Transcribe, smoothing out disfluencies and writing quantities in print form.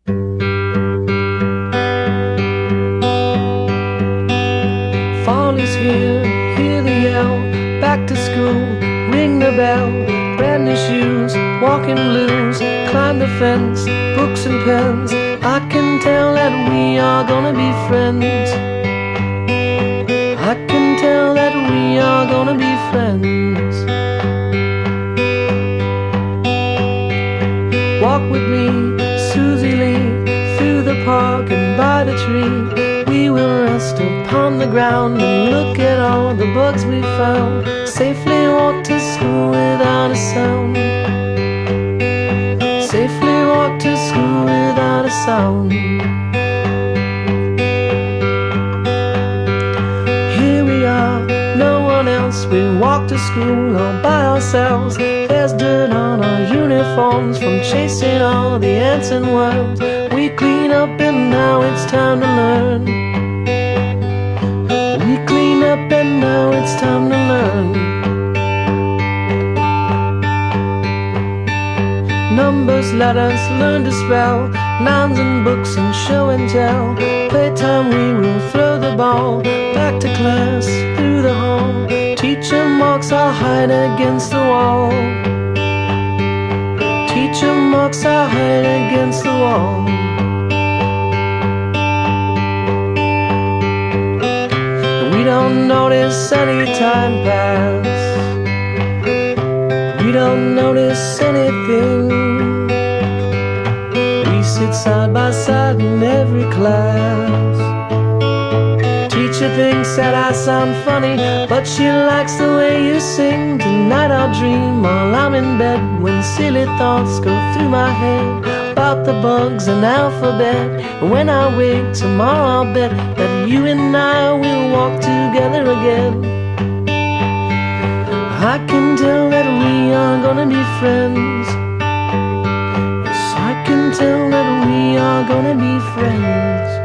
Fall is here, hear the yell, back to school, ring the bell, brand new shoes, walking blues, climb the fence, books and pens. I can tell that we are gonna be friends. I can tell that we are gonna be friends. Walk with me, Susie Lee, through the park and by the tree. We will rest upon the ground and look at all the bugs we found. Safely walk to school without a sound. Safely walk to school without a sound. Here we are, no one else. We walk to school all by ourselves. There's dirt on our uniforms from chasing all the ants and worms. We clean up and now it's time to learn. We clean up and now it's time to learn. Numbers, letters, learn to spell, nouns and books and show and tell. Playtime we will throw the ball, back to class, through the hall. Teacher marks our height against the wall. Teacher marks our height against the wall. We don't notice any time pass. We don't notice anything. We sit side by side in every class. Teacher thinks that I sound funny, but she likes the way you sing. Tonight I'll dream while I'm in bed, when silly thoughts go through my head about the bugs and alphabet. And when I wake tomorrow I'll bet that you and I will walk together again. I can tell that we are gonna be friends. Yes, I can tell that we are gonna be friends.